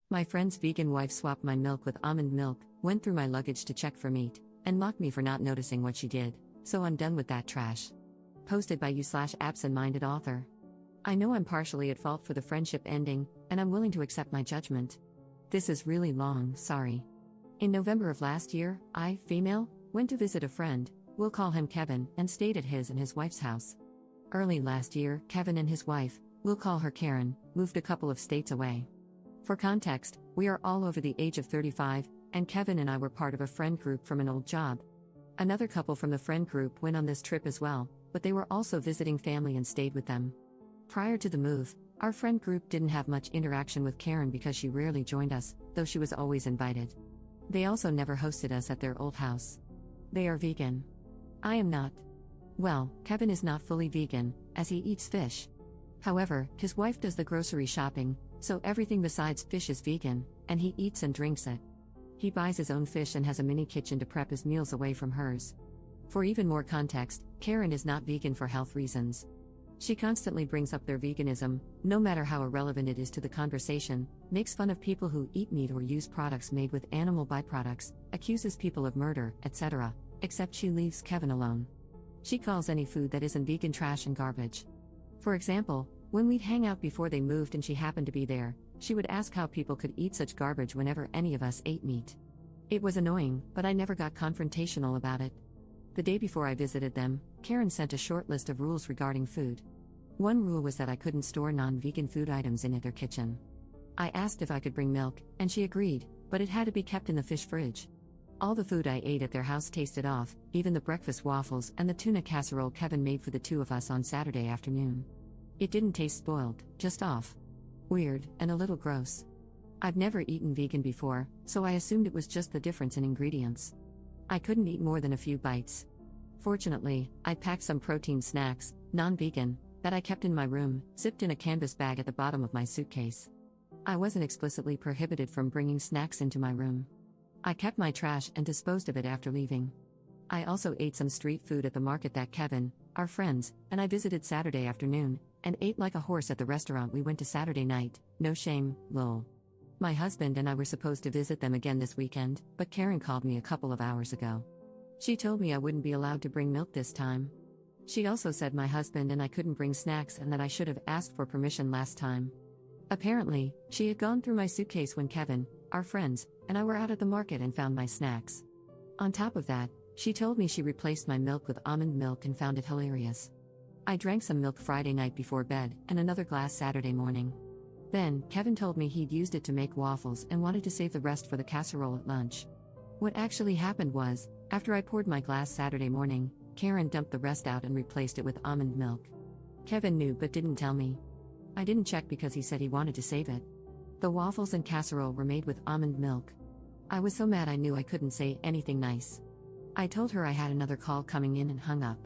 My friend's vegan wife swapped my milk with almond milk, went through my luggage to check for meat, and mocked me for not noticing what she did, so I'm done with that trash. Posted by you/absent-minded author. I know I'm partially at fault for the friendship ending, and I'm willing to accept my judgment. This is really long, sorry. In November of last year, I, female, went to visit a friend, we'll call him Kevin, and stayed at his and his wife's house. Early last year, Kevin and his wife, we'll call her Karen, moved a couple of states away. For context, we are all over the age of 35, and Kevin and I were part of a friend group from an old job. Another couple from the friend group went on this trip as well, but they were also visiting family and stayed with them. Prior to the move, our friend group didn't have much interaction with Karen because she rarely joined us, though she was always invited. They also never hosted us at their old house. They are vegan. I am not. Well, Kevin is not fully vegan, as he eats fish. However, his wife does the grocery shopping, so everything besides fish is vegan, and he eats and drinks it. He buys his own fish and has a mini kitchen to prep his meals away from hers. For even more context, Karen is not vegan for health reasons. She constantly brings up their veganism, no matter how irrelevant it is to the conversation, makes fun of people who eat meat or use products made with animal byproducts, accuses people of murder, etc., except she leaves Kevin alone. She calls any food that isn't vegan trash and garbage. For example, when we'd hang out before they moved and she happened to be there, she would ask how people could eat such garbage whenever any of us ate meat. It was annoying, but I never got confrontational about it. The day before I visited them, Karen sent a short list of rules regarding food. One rule was that I couldn't store non-vegan food items in their kitchen. I asked if I could bring milk, and she agreed, but it had to be kept in the fish fridge. All the food I ate at their house tasted off, even the breakfast waffles and the tuna casserole Kevin made for the two of us on Saturday afternoon. It didn't taste spoiled, just off. Weird, and a little gross. I've never eaten vegan before, so I assumed it was just the difference in ingredients. I couldn't eat more than a few bites. Fortunately, I packed some protein snacks, non-vegan, that I kept in my room, zipped in a canvas bag at the bottom of my suitcase. I wasn't explicitly prohibited from bringing snacks into my room. I kept my trash and disposed of it after leaving. I also ate some street food at the market that Kevin, our friends, and I visited Saturday afternoon, and ate like a horse at the restaurant we went to Saturday night, no shame, lol. My husband and I were supposed to visit them again this weekend, but Karen called me a couple of hours ago. She told me I wouldn't be allowed to bring milk this time. She also said my husband and I couldn't bring snacks and that I should have asked for permission last time. Apparently, she had gone through my suitcase when Kevin, our friends, and I were out at the market and found my snacks. On top of that, she told me she replaced my milk with almond milk and found it hilarious. I drank some milk Friday night before bed and another glass Saturday morning. Then, Kevin told me he'd used it to make waffles and wanted to save the rest for the casserole at lunch. What actually happened was, after I poured my glass Saturday morning, Karen dumped the rest out and replaced it with almond milk. Kevin knew but didn't tell me. I didn't check because he said he wanted to save it. The waffles and casserole were made with almond milk. I was so mad I knew I couldn't say anything nice. I told her I had another call coming in and hung up.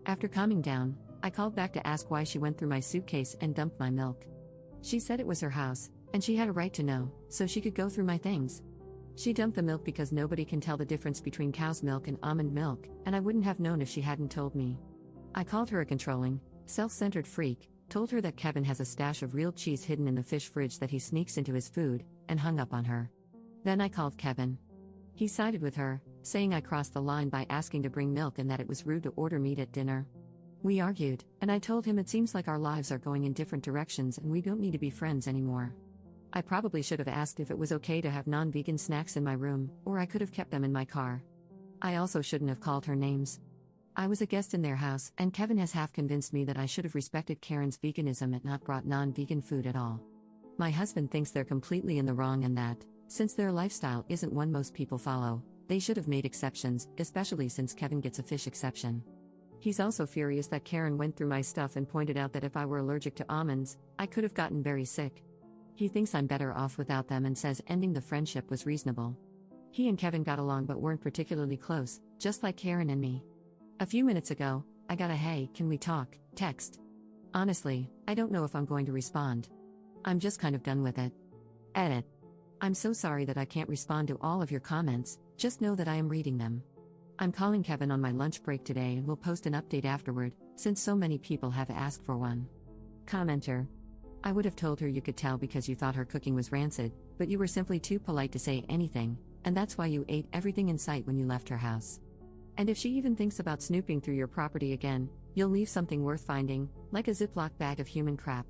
After calming down, I called back to ask why she went through my suitcase and dumped my milk. She said it was her house, and she had a right to know, so she could go through my things. She dumped the milk because nobody can tell the difference between cow's milk and almond milk, and I wouldn't have known if she hadn't told me. I called her a controlling, self-centered freak, told her that Kevin has a stash of real cheese hidden in the fish fridge that he sneaks into his food, and hung up on her. Then I called Kevin. He sided with her, saying I crossed the line by asking to bring milk and that it was rude to order meat at dinner. We argued, and I told him it seems like our lives are going in different directions and we don't need to be friends anymore. I probably should have asked if it was okay to have non-vegan snacks in my room, or I could have kept them in my car. I also shouldn't have called her names. I was a guest in their house, and Kevin has half convinced me that I should have respected Karen's veganism and not brought non-vegan food at all. My husband thinks they're completely in the wrong and that, since their lifestyle isn't one most people follow, they should have made exceptions, especially since Kevin gets a fish exception. He's also furious that Karen went through my stuff and pointed out that if I were allergic to almonds, I could have gotten very sick. He thinks I'm better off without them and says ending the friendship was reasonable. He and Kevin got along but weren't particularly close, just like Karen and me. A few minutes ago, I got a "hey, can we talk" text. Honestly, I don't know if I'm going to respond. I'm just kind of done with it. Edit. I'm so sorry that I can't respond to all of your comments, just know that I am reading them. I'm calling Kevin on my lunch break today and will post an update afterward, since so many people have asked for one. Commenter. I would have told her you could tell because you thought her cooking was rancid, But you were simply too polite to say anything, and that's why you ate everything in sight when you left her house. And if she even thinks about snooping through your property again, you'll leave something worth finding, like a Ziploc bag of human crap.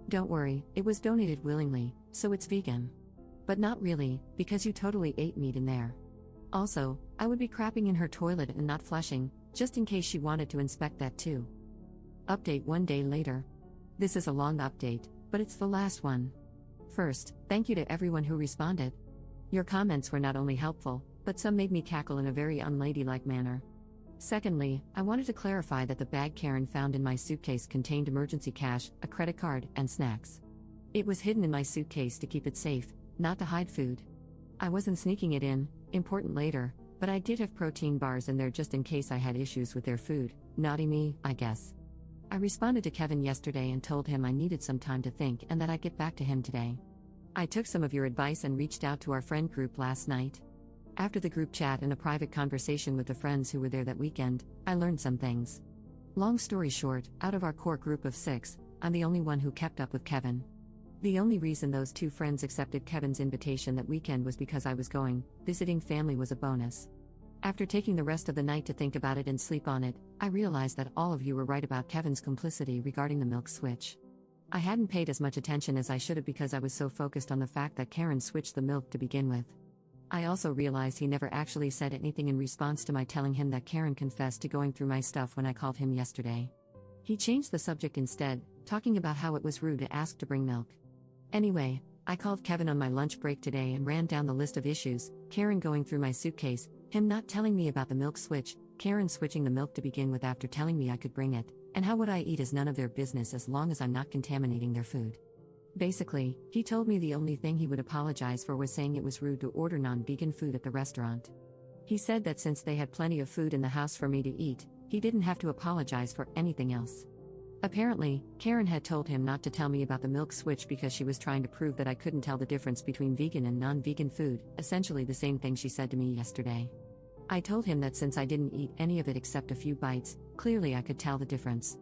Don't worry, it was donated willingly, so it's vegan. But not really, because you totally ate meat in there. Also, I would be crapping in her toilet and not flushing, just in case she wanted to inspect that too. Update 1 day later. This is a long update, but it's the last one. First, thank you to everyone who responded. Your comments were not only helpful, but some made me cackle in a very unladylike manner. Secondly, I wanted to clarify that the bag Karen found in my suitcase contained emergency cash, a credit card, and snacks. It was hidden in my suitcase to keep it safe, not to hide food. I wasn't sneaking it in, important later, but I did have protein bars in there just in case I had issues with their food. Naughty me, I guess. I responded to Kevin yesterday and told him I needed some time to think and that I'd get back to him today. I took some of your advice and reached out to our friend group last night. After the group chat and a private conversation with the friends who were there that weekend, I learned some things. Long story short, out of our core group of 6, I'm the only one who kept up with Kevin. The only reason those 2 friends accepted Kevin's invitation that weekend was because I was going. Visiting family was a bonus. After taking the rest of the night to think about it and sleep on it, I realized that all of you were right about Kevin's complicity regarding the milk switch. I hadn't paid as much attention as I should have because I was so focused on the fact that Karen switched the milk to begin with. I also realized he never actually said anything in response to my telling him that Karen confessed to going through my stuff when I called him yesterday. He changed the subject instead, talking about how it was rude to ask to bring milk. Anyway, I called Kevin on my lunch break today and ran down the list of issues: Karen going through my suitcase, him not telling me about the milk switch, Karen switching the milk to begin with after telling me I could bring it, and how would I eat is none of their business as long as I'm not contaminating their food. Basically, he told me the only thing he would apologize for was saying it was rude to order non-vegan food at the restaurant. He said that since they had plenty of food in the house for me to eat, he didn't have to apologize for anything else. Apparently, Karen had told him not to tell me about the milk switch because she was trying to prove that I couldn't tell the difference between vegan and non-vegan food, essentially the same thing she said to me yesterday. I told him that since I didn't eat any of it except a few bites, clearly I could tell the difference.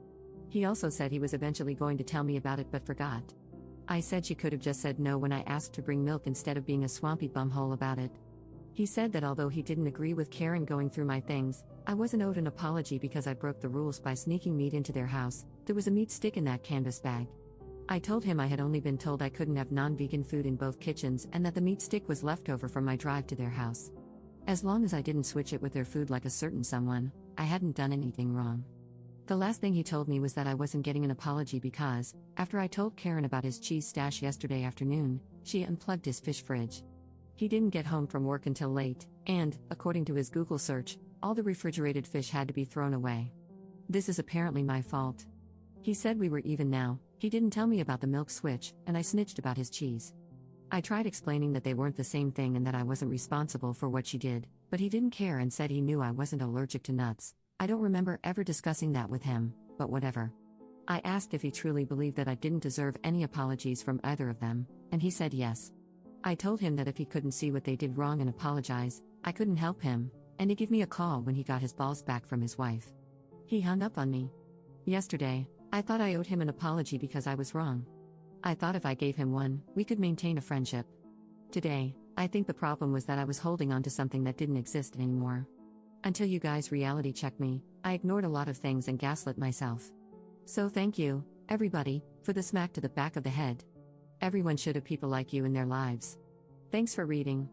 He also said he was eventually going to tell me about it but forgot. I said she could have just said no when I asked to bring milk instead of being a swampy bumhole about it. He said that although he didn't agree with Karen going through my things, I wasn't owed an apology because I broke the rules by sneaking meat into their house. There was a meat stick in that canvas bag. I told him I had only been told I couldn't have non-vegan food in both kitchens and that the meat stick was left over from my drive to their house. As long as I didn't switch it with their food like a certain someone, I hadn't done anything wrong. The last thing he told me was that I wasn't getting an apology because, after I told Karen about his cheese stash yesterday afternoon, she unplugged his fish fridge. He didn't get home from work until late, and, according to his Google search, all the refrigerated fish had to be thrown away. This is apparently my fault. He said we were even now. He didn't tell me about the milk switch, and I snitched about his cheese. I tried explaining that they weren't the same thing and that I wasn't responsible for what she did, but he didn't care and said he knew I wasn't allergic to nuts. I don't remember ever discussing that with him, but whatever. I asked if he truly believed that I didn't deserve any apologies from either of them, and he said yes. I told him that if he couldn't see what they did wrong and apologize, I couldn't help him, and to give me a call when he got his balls back from his wife. He hung up on me. Yesterday, I thought I owed him an apology because I was wrong. I thought if I gave him one, we could maintain a friendship. Today, I think the problem was that I was holding on to something that didn't exist anymore. Until you guys reality checked me, I ignored a lot of things and gaslit myself. So thank you, everybody, for the smack to the back of the head. Everyone should have people like you in their lives. Thanks for reading.